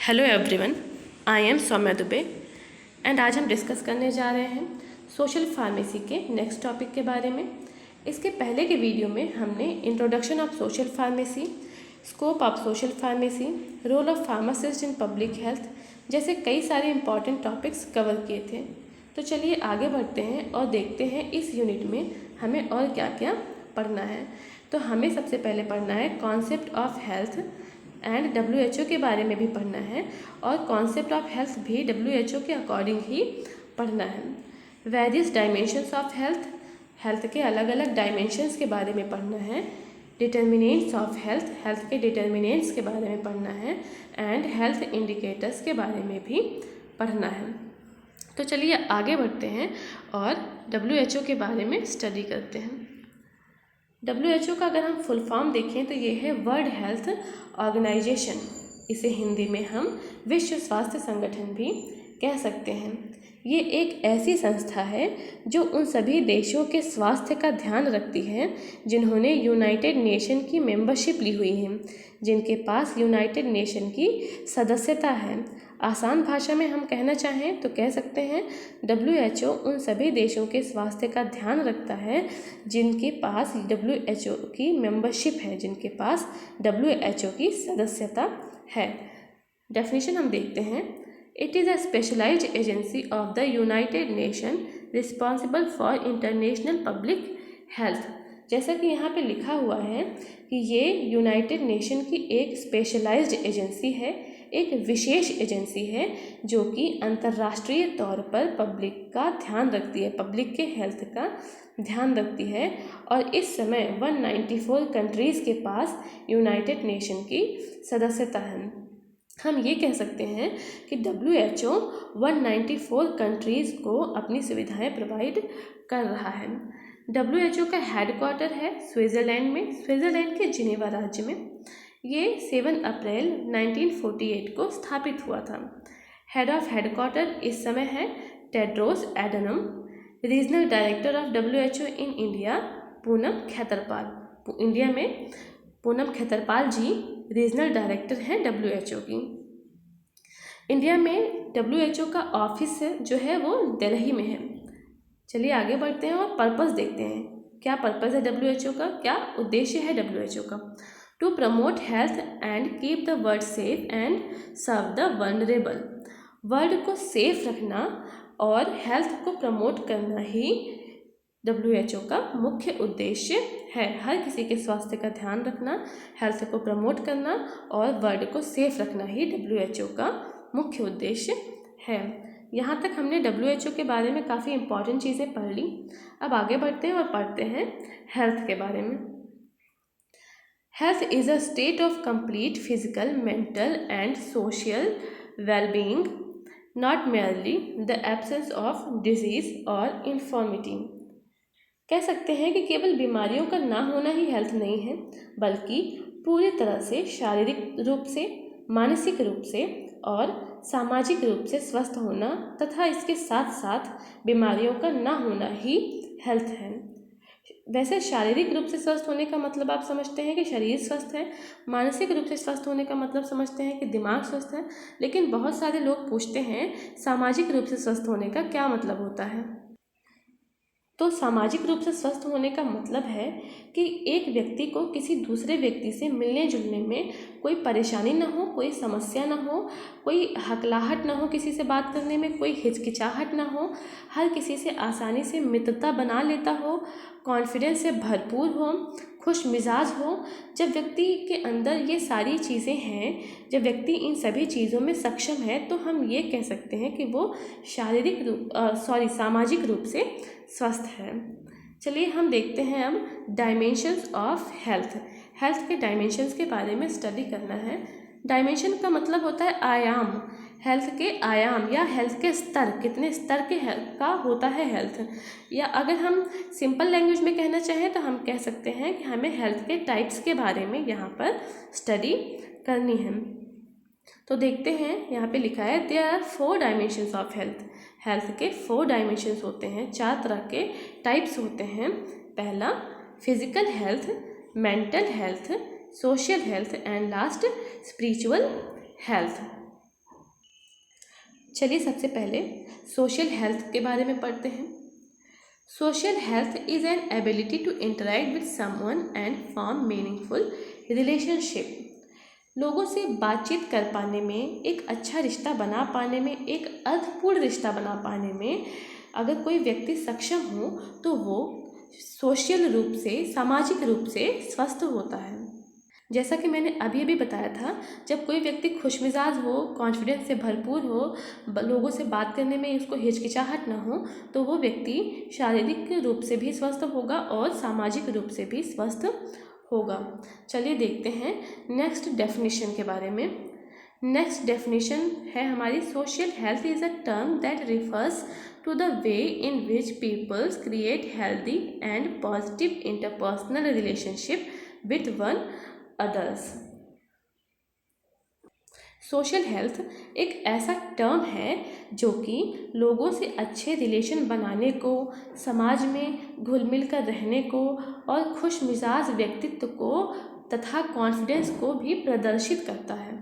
Hello everyone, I am Saumya Dubey and आज हम discuss करने जा रहे हैं सोशल फार्मेसी के नेक्स्ट टॉपिक के बारे में। इसके पहले के वीडियो में हमने introduction of social pharmacy, scope of social pharmacy, role of pharmacist in public health जैसे कई सारे इंपॉर्टेंट टॉपिक्स कवर किए थे। तो चलिए आगे बढ़ते हैं और देखते हैं इस यूनिट में हमें और क्या क्या पढ़ना है। तो हमें सबसे पहले पढ़ना है concept of health and WHO के बारे में भी पढ़ना है और कॉन्सेप्ट ऑफ हेल्थ भी WHO के अकॉर्डिंग ही पढ़ना है। Various dimensions of health, health के अलग अलग डायमेंशंस के बारे में पढ़ना है। डिटर्मिनेंट्स ऑफ हेल्थ, हेल्थ के डिटर्मिनेंट्स के बारे में पढ़ना है एंड हेल्थ इंडिकेटर्स के बारे में भी पढ़ना है। तो चलिए आगे बढ़ते हैं और WHO के बारे में स्टडी करते हैं। WHO का अगर हम फुल फॉर्म देखें तो ये है वर्ल्ड हेल्थ ऑर्गेनाइजेशन। इसे हिंदी में हम विश्व स्वास्थ्य संगठन भी कह सकते हैं। ये एक ऐसी संस्था है जो उन सभी देशों के स्वास्थ्य का ध्यान रखती है जिन्होंने यूनाइटेड नेशन की मेंबरशिप ली हुई है, जिनके पास यूनाइटेड नेशन की सदस्यता है। आसान भाषा में हम कहना चाहें तो कह सकते हैं WHO उन सभी देशों के स्वास्थ्य का ध्यान रखता है जिनके पास WHO की मेंबरशिप है, जिनके पास WHO की सदस्यता है। डेफिनेशन हम देखते हैं, it is a specialised agency of the United Nation responsible for international public health. जैसा कि यहाँ पे लिखा हुआ है कि ये यूनाइटेड नेशन की एक स्पेशलाइज्ड एजेंसी है, एक विशेष एजेंसी है जो कि अंतर्राष्ट्रीय तौर पर पब्लिक का ध्यान रखती है, पब्लिक के हेल्थ का ध्यान रखती है। और इस समय 194 कंट्रीज़ के पास यूनाइटेड नेशन की सदस्यता है। हम ये कह सकते हैं कि WHO 194 कंट्रीज़ को अपनी सुविधाएं प्रोवाइड कर रहा है। WHO का हेडक्वार्टर है स्विट्ज़रलैंड में, स्विट्ज़रलैंड के जिनेवा राज्य में। ये 7 अप्रैल 1948 को स्थापित हुआ था। हेड ऑफ हेडक्वार्टर इस समय है Tedros Adhanom. Regional director of WHO in India Poonam Khetarpal. India में पूनम खेतरपाल जी रीजनल डायरेक्टर हैं WHO की। इंडिया में WHO का ऑफिस जो है वो दिल्ली में है। चलिए आगे बढ़ते हैं और पर्पस देखते हैं, क्या पर्पस है WHO का, क्या उद्देश्य है WHO का। To promote health and keep the world safe and serve the vulnerable. World को सेफ रखना और हेल्थ को प्रमोट करना ही WHO का मुख्य उद्देश्य है। हर किसी के स्वास्थ्य का ध्यान रखना, हेल्थ को प्रमोट करना और वर्ल्ड को सेफ रखना ही WHO का मुख्य उद्देश्य है। यहाँ तक हमने WHO के बारे में काफ़ी इंपॉर्टेंट चीज़ें पढ़ ली। अब आगे बढ़ते हैं और पढ़ते हैं हेल्थ के बारे में। Health is a state of complete physical, mental and social wellbeing, not merely the absence of disease और इन्फॉर्मिटी। कह सकते हैं कि केवल बीमारियों का ना होना ही हेल्थ नहीं है, बल्कि पूरी तरह से शारीरिक रूप से, मानसिक रूप से और सामाजिक रूप से स्वस्थ होना तथा इसके साथ साथ बीमारियों का ना होना ही हेल्थ है। वैसे शारीरिक रूप से स्वस्थ होने का मतलब आप समझते हैं कि शरीर स्वस्थ है, मानसिक रूप से स्वस्थ होने का मतलब समझते हैं कि दिमाग स्वस्थ है, लेकिन बहुत सारे लोग पूछते हैं सामाजिक रूप से स्वस्थ होने का क्या मतलब होता है। तो सामाजिक रूप से स्वस्थ होने का मतलब है कि एक व्यक्ति को किसी दूसरे व्यक्ति से मिलने जुलने में कोई परेशानी ना हो, कोई समस्या ना हो, कोई हकलाहट ना हो, किसी से बात करने में कोई हिचकिचाहट ना हो, हर किसी से आसानी से मित्रता बना लेता हो, कॉन्फिडेंस से भरपूर हो, खुश मिजाज हो। जब व्यक्ति के अंदर ये सारी चीज़ें हैं, जब व्यक्ति इन सभी चीज़ों में सक्षम है, तो हम ये कह सकते हैं कि वो सामाजिक रूप से स्वस्थ है। चलिए हम देखते हैं अब डायमेंशंस ऑफ हेल्थ। हेल्थ के डायमेंशंस के बारे में स्टडी करना है। डायमेंशन का मतलब होता है आयाम, हेल्थ के आयाम या हेल्थ के स्तर, कितने स्तर के हेल्थ का होता है हेल्थ। या अगर हम सिंपल लैंग्वेज में कहना चाहें तो हम कह सकते हैं कि हमें हेल्थ के टाइप्स के बारे में यहाँ पर स्टडी करनी है। तो देखते हैं, यहाँ पे लिखा है there are 4 dimensions of health. Health के 4 डायमेंशंस होते हैं, 4 तरह के टाइप्स होते हैं। पहला physical health, mental health, social health and last spiritual health. चलिए सबसे पहले सोशल हेल्थ के बारे में पढ़ते हैं। Social health is an ability to interact with someone and form meaningful relationship. लोगों से बातचीत कर पाने में, एक अच्छा रिश्ता बना पाने में, एक अर्थपूर्ण रिश्ता बना पाने में अगर कोई व्यक्ति सक्षम हो तो वो सोशल रूप से, सामाजिक रूप से स्वस्थ होता है। जैसा कि मैंने अभी अभी बताया था, जब कोई व्यक्ति खुशमिजाज हो, कॉन्फिडेंस से भरपूर हो, लोगों से बात करने में उसको हिचकिचाहट ना हो, तो वो व्यक्ति शारीरिक रूप से भी स्वस्थ होगा और सामाजिक रूप से भी स्वस्थ होगा। चलिए देखते हैं नेक्स्ट डेफिनेशन के बारे में। नेक्स्ट डेफिनेशन है हमारी, social health is a term that refers to the way in which peoples create healthy and positive interpersonal relationship with one others. Social health एक ऐसा टर्म है जो कि लोगों से अच्छे रिलेशन बनाने को, समाज में घुल मिल कर रहने को और खुश मिजाज व्यक्तित्व को तथा कॉन्फिडेंस को भी प्रदर्शित करता है।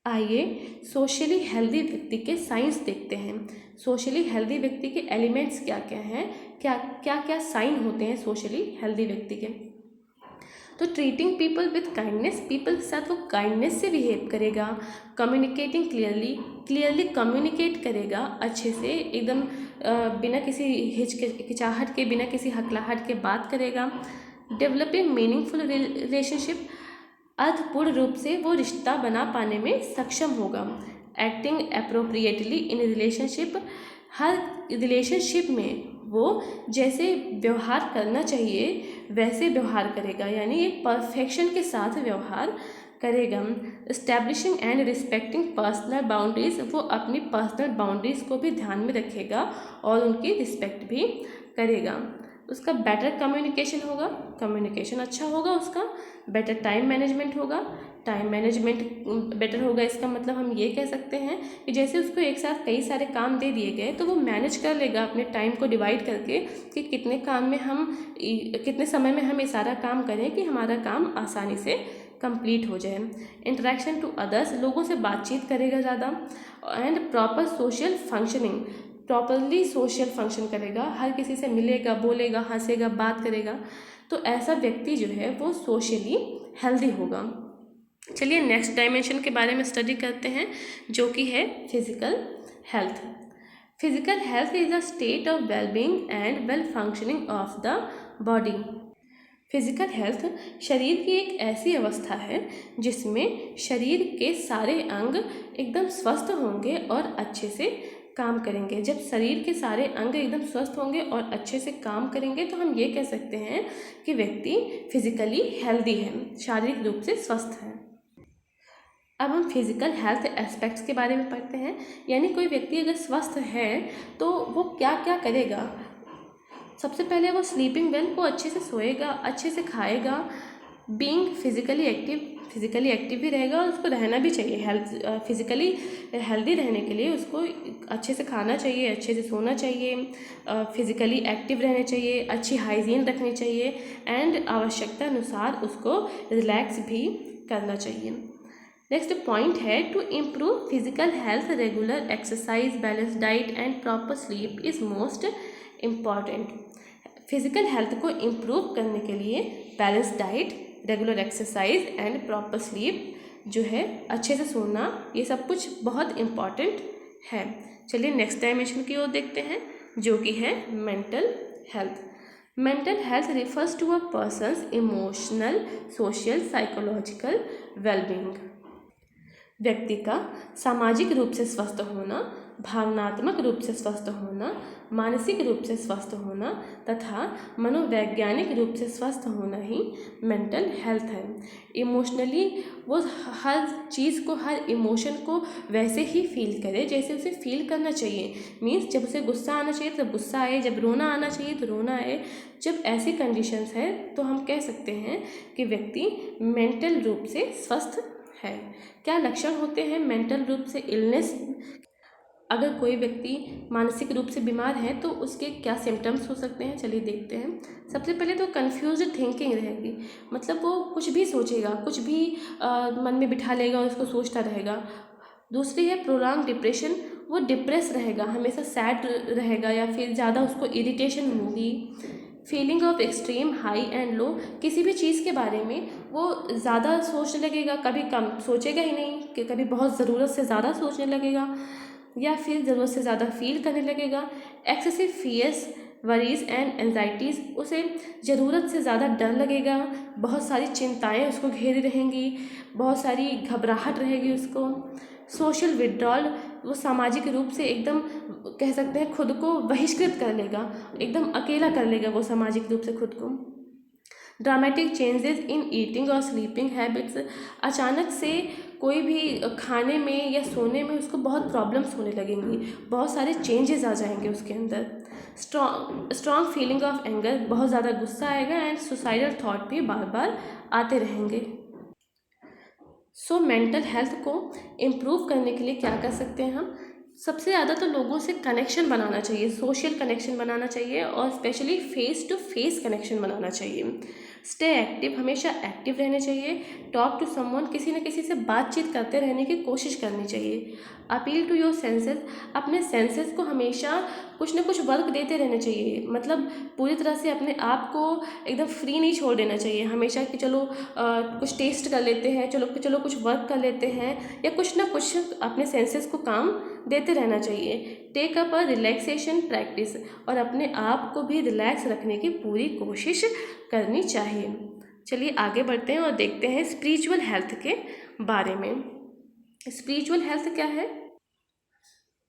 आइए सोशली हेल्दी व्यक्ति के साइंस देखते हैं। सोशली हेल्दी व्यक्ति के एलिमेंट्स क्या क्या हैं, क्या क्या साइन होते हैं सोशली हेल्दी व्यक्ति के। तो treating people with kindness, people के साथ वो काइंडनेस से बिहेव करेगा। कम्युनिकेटिंग क्लियरली कम्युनिकेट करेगा, अच्छे से एकदम बिना किसी हिचकिचाहट के, बिना किसी हकलाहट के बात करेगा। डेवलपिंग मीनिंगफुल रिलेशनशिप, अर्थपूर्ण रूप से वो रिश्ता बना पाने में सक्षम होगा। Acting appropriately in relationship, her relationship में वो जैसे व्यवहार करना चाहिए वैसे व्यवहार करेगा, यानी एक परफेक्शन के साथ व्यवहार करेगा। Establishing and respecting personal boundaries, वो अपनी पर्सनल बाउंड्रीज को भी ध्यान में रखेगा और उनकी रिस्पेक्ट भी करेगा। उसका बेटर कम्युनिकेशन होगा, कम्युनिकेशन अच्छा होगा उसका। बेटर टाइम मैनेजमेंट होगा, टाइम मैनेजमेंट बेटर होगा। इसका मतलब हम ये कह सकते हैं कि जैसे उसको एक साथ कई सारे काम दे दिए गए तो वो मैनेज कर लेगा अपने टाइम को डिवाइड करके कि कितने काम में हम, कितने समय में हम ये सारा काम करें कि हमारा काम आसानी से कंप्लीट हो जाए। इंटरेक्शन टू अदर्स, लोगों से बातचीत करेगा ज़्यादा। And proper social functioning, properly social function करेगा, हर किसी से मिलेगा, बोलेगा, हंसेगा, बात करेगा। तो ऐसा व्यक्ति जो है वो सोशली हेल्दी होगा। चलिए नेक्स्ट डायमेंशन के बारे में स्टडी करते हैं जो कि है physical health. Physical health is a state of wellbeing and well functioning of the body. Physical health शरीर की एक ऐसी अवस्था है जिसमें शरीर के सारे अंग एकदम स्वस्थ होंगे और अच्छे से काम करेंगे। जब शरीर के सारे अंग एकदम स्वस्थ होंगे और अच्छे से काम करेंगे तो हम ये कह सकते हैं कि व्यक्ति फिजिकली हेल्दी है, शारीरिक रूप से स्वस्थ है। अब हम फिजिकल हेल्थ एस्पेक्ट्स के बारे में पढ़ते हैं, यानी कोई व्यक्ति अगर स्वस्थ है तो वो क्या क्या करेगा। सबसे पहले वो स्लीपिंग वेल, वो अच्छे से सोएगा, अच्छे से खाएगा। बीइंग फिजिकली एक्टिव भी रहेगा और उसको रहना भी चाहिए। फिजिकली हेल्दी रहने के लिए उसको अच्छे से खाना चाहिए, अच्छे से सोना चाहिए, फिजिकली एक्टिव रहना चाहिए, अच्छी हाइजीन रखनी चाहिए एंड आवश्यकता अनुसार उसको रिलैक्स भी करना चाहिए। नेक्स्ट पॉइंट है to improve physical health, regular exercise, balance diet and proper sleep is most important. Physical health को इम्प्रूव करने के लिए balance diet, regular exercise and proper sleep जो है, अच्छे से सोना, ये सब कुछ बहुत इम्पॉर्टेंट है। चलिए नेक्स्ट डायमेंशन की ओर देखते हैं जो कि है mental health. Mental health refers to a person's emotional, social, psychological wellbeing. व्यक्ति का सामाजिक रूप से स्वस्थ होना, भावनात्मक रूप से स्वस्थ होना, मानसिक रूप से स्वस्थ होना तथा मनोवैज्ञानिक रूप से स्वस्थ होना ही मेंटल हेल्थ है। इमोशनली वो हर चीज़ को, हर इमोशन को वैसे ही फील करे जैसे उसे फील करना चाहिए। मीन्स जब उसे गुस्सा आना चाहिए तो गुस्सा आए, जब रोना आना चाहिए तो रोना आए। जब ऐसी कंडीशंस है तो हम कह सकते हैं कि व्यक्ति मेंटल रूप से स्वस्थ है। क्या लक्षण होते हैं मेंटल रूप से इलनेस? अगर कोई व्यक्ति मानसिक रूप से बीमार है तो उसके क्या सिम्टम्स हो सकते हैं, चलिए देखते हैं। सबसे पहले तो कंफ्यूज्ड थिंकिंग रहेगी, मतलब वो कुछ भी सोचेगा, कुछ भी मन में बिठा लेगा और उसको सोचता रहेगा। दूसरी है प्रोलॉन्ग डिप्रेशन, वो डिप्रेस रहेगा, हमेशा सैड रहेगा या फिर ज़्यादा उसको इरिटेशन होगी। Feeling of extreme high and low, किसी भी चीज़ के बारे में वो ज़्यादा सोचने लगेगा, कभी कम सोचेगा ही नहीं, कि कभी बहुत ज़रूरत से ज़्यादा सोचने लगेगा या फिर ज़रूरत से ज़्यादा फील करने लगेगा। Excessive fears, worries and anxieties, उसे ज़रूरत से ज़्यादा डर लगेगा, बहुत सारी चिंताएं उसको घेरी रहेंगी, बहुत सारी घबराहट रहेगी उसको। सोशल विड्रॉल, वो सामाजिक रूप से एकदम कह सकते हैं खुद को बहिष्कृत कर लेगा, एकदम अकेला कर लेगा वो सामाजिक रूप से खुद को। ड्रामेटिक चेंजेस इन ईटिंग और स्लीपिंग हैबिट्स, अचानक से कोई भी खाने में या सोने में उसको बहुत प्रॉब्लम्स होने लगेंगी, बहुत सारे चेंजेस आ जाएंगे उसके अंदर। स्ट्रॉन्ग फीलिंग ऑफ एंगर, बहुत ज़्यादा गुस्सा आएगा एंड सुसाइडल थॉट भी बार बार आते रहेंगे। सो मेंटल हेल्थ को इम्प्रूव करने के लिए क्या कर सकते हैं हम? सबसे ज़्यादा तो लोगों से कनेक्शन बनाना चाहिए, सोशल कनेक्शन बनाना चाहिए और specially face to face connection बनाना चाहिए। स्टे एक्टिव, हमेशा एक्टिव रहने चाहिए। टॉक टू समवन, किसी न किसी से बातचीत करते रहने की कोशिश करनी चाहिए। अपील टू योर सेंसेस, अपने सेंसेस को हमेशा कुछ न कुछ वर्क देते रहना चाहिए, मतलब पूरी तरह से अपने आप को एकदम फ्री नहीं छोड़ देना चाहिए हमेशा कि चलो कुछ टेस्ट कर लेते हैं, चलो कुछ वर्क कर लेते हैं, या कुछ ना कुछ अपने सेंसेस को काम देते रहना चाहिए। Take up a relaxation practice, और अपने आप को भी रिलैक्स रखने की पूरी कोशिश करनी चाहिए। चलिए आगे बढ़ते हैं और देखते हैं स्पिरिचुअल हेल्थ के बारे में। स्पिरिचुअल हेल्थ क्या है?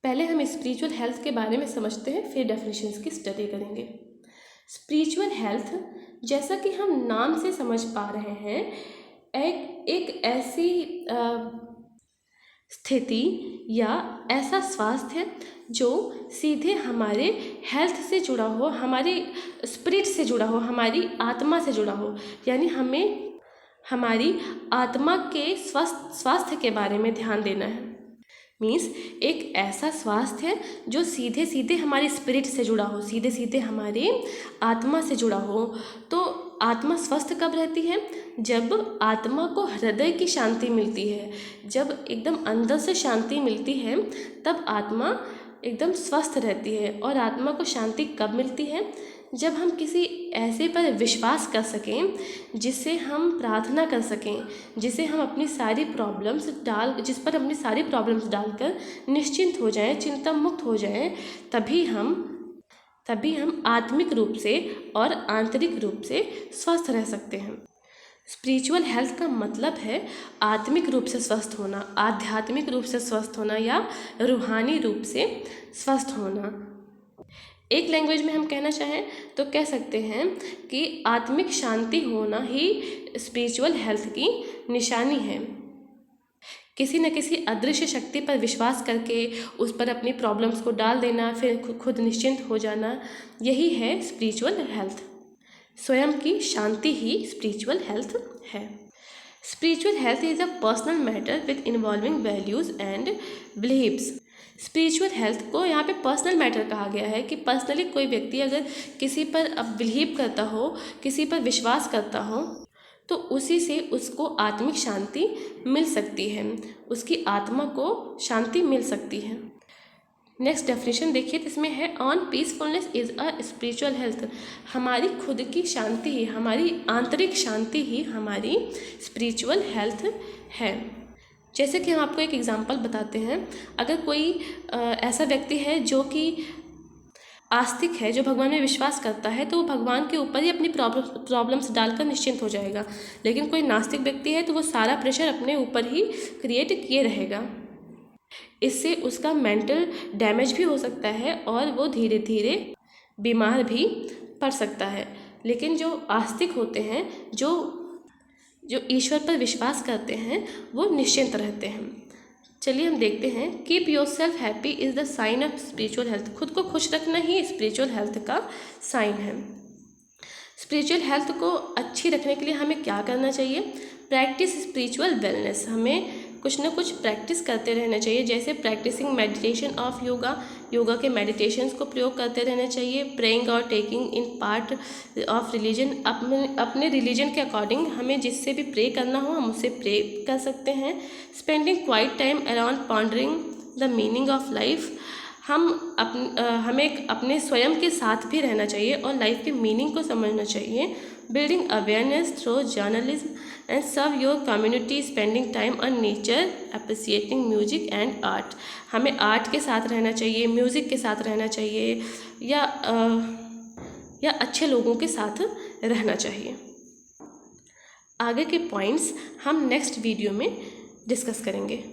पहले हम स्पिरिचुअल हेल्थ के बारे में समझते हैं, फिर डेफिनेशंस की स्टडी करेंगे। स्पिरिचुअल हेल्थ, जैसा कि हम नाम से समझ पा रहे हैं, एक ऐसी स्थिति या ऐसा स्वास्थ्य जो सीधे हमारे हेल्थ से जुड़ा हो, हमारे स्पिरिट से जुड़ा हो, हमारी आत्मा से जुड़ा हो, यानी हमें हमारी आत्मा के स्वास्थ्य के बारे में ध्यान देना है। मीन्स एक ऐसा स्वास्थ्य है जो सीधे सीधे हमारे स्पिरिट से जुड़ा हो, सीधे सीधे हमारे आत्मा से जुड़ा हो। तो आत्मा स्वस्थ कब रहती है? जब आत्मा को हृदय की शांति मिलती है, जब एकदम अंदर से शांति मिलती है, तब आत्मा एकदम स्वस्थ रहती है। और आत्मा को शांति कब मिलती है? जब हम किसी ऐसे पर विश्वास कर सकें जिससे हम प्रार्थना कर सकें, जिसे हम अपनी सारी प्रॉब्लम्स जिस पर अपनी सारी प्रॉब्लम्स डालकर निश्चिंत हो जाएं, चिंता मुक्त हो जाएं, तभी हम आत्मिक रूप से और आंतरिक रूप से स्वस्थ रह सकते हैं। स्पिरिचुअल हेल्थ का मतलब है आत्मिक रूप से स्वस्थ होना, आध्यात्मिक रूप से स्वस्थ होना या रूहानी रूप से स्वस्थ होना। एक लैंग्वेज में हम कहना चाहें तो कह सकते हैं कि आत्मिक शांति होना ही स्पिरिचुअल हेल्थ की निशानी है। किसी न किसी अदृश्य शक्ति पर विश्वास करके उस पर अपनी प्रॉब्लम्स को डाल देना, फिर खुद निश्चिंत हो जाना, यही है स्पिरिचुअल हेल्थ। स्वयं की शांति ही स्पिरिचुअल हेल्थ है। Spiritual health is a personal matter with involving values and beliefs. Spiritual health को यहाँ पे पर्सनल मैटर कहा गया है कि पर्सनली कोई व्यक्ति अगर किसी पर अब बिलीव करता हो, किसी पर विश्वास करता हो, तो उसी से उसको आत्मिक शांति मिल सकती है, उसकी आत्मा को शांति मिल सकती है। नेक्स्ट डेफिनेशन देखिए, इसमें है on peacefulness is a spiritual health. हमारी खुद की शांति ही, हमारी आंतरिक शांति ही हमारी स्पिरिचुअल हेल्थ है। जैसे कि हम आपको एक एग्जांपल बताते हैं, अगर कोई ऐसा व्यक्ति है जो कि आस्तिक है, जो भगवान में विश्वास करता है, तो वो भगवान के ऊपर ही अपनी प्रॉब्लम्स डालकर निश्चिंत हो जाएगा। लेकिन कोई नास्तिक व्यक्ति है तो वो सारा प्रेशर अपने ऊपर ही क्रिएट किए रहेगा। इससे उसका मेंटल डैमेज भी हो सकता है और वो धीरे धीरे बीमार भी पड़ सकता है। लेकिन जो आस्तिक होते हैं, जो ईश्वर पर विश्वास करते हैं, वो निश्चिंत रहते हैं। चलिए हम देखते हैं, keep yourself happy is the sign of spiritual health. खुद को खुश रखना ही स्पिरिचुअल हेल्थ का साइन है। स्पिरिचुअल हेल्थ को अच्छी रखने के लिए हमें क्या करना चाहिए? Practice spiritual wellness. हमें कुछ ना कुछ प्रैक्टिस करते रहना चाहिए, जैसे प्रैक्टिसिंग मेडिटेशन ऑफ योगा के मेडिटेशंस को प्रयोग करते रहना चाहिए। प्रेइंग और taking in part of religion, अपने रिलीजन के अकॉर्डिंग हमें जिससे भी प्रे करना हो हम उससे प्रे कर सकते हैं। Spending quiet time around pondering the meaning of life, हमें अपने स्वयं के साथ भी रहना चाहिए और लाइफ के मीनिंग को समझना चाहिए। Building awareness through journalism and serve your community, spending time on nature, appreciating music and art, हमें आर्ट के साथ रहना चाहिए, म्यूज़िक के साथ रहना चाहिए, या अच्छे लोगों के साथ रहना चाहिए। आगे के पॉइंट्स हम नेक्स्ट वीडियो में डिस्कस करेंगे।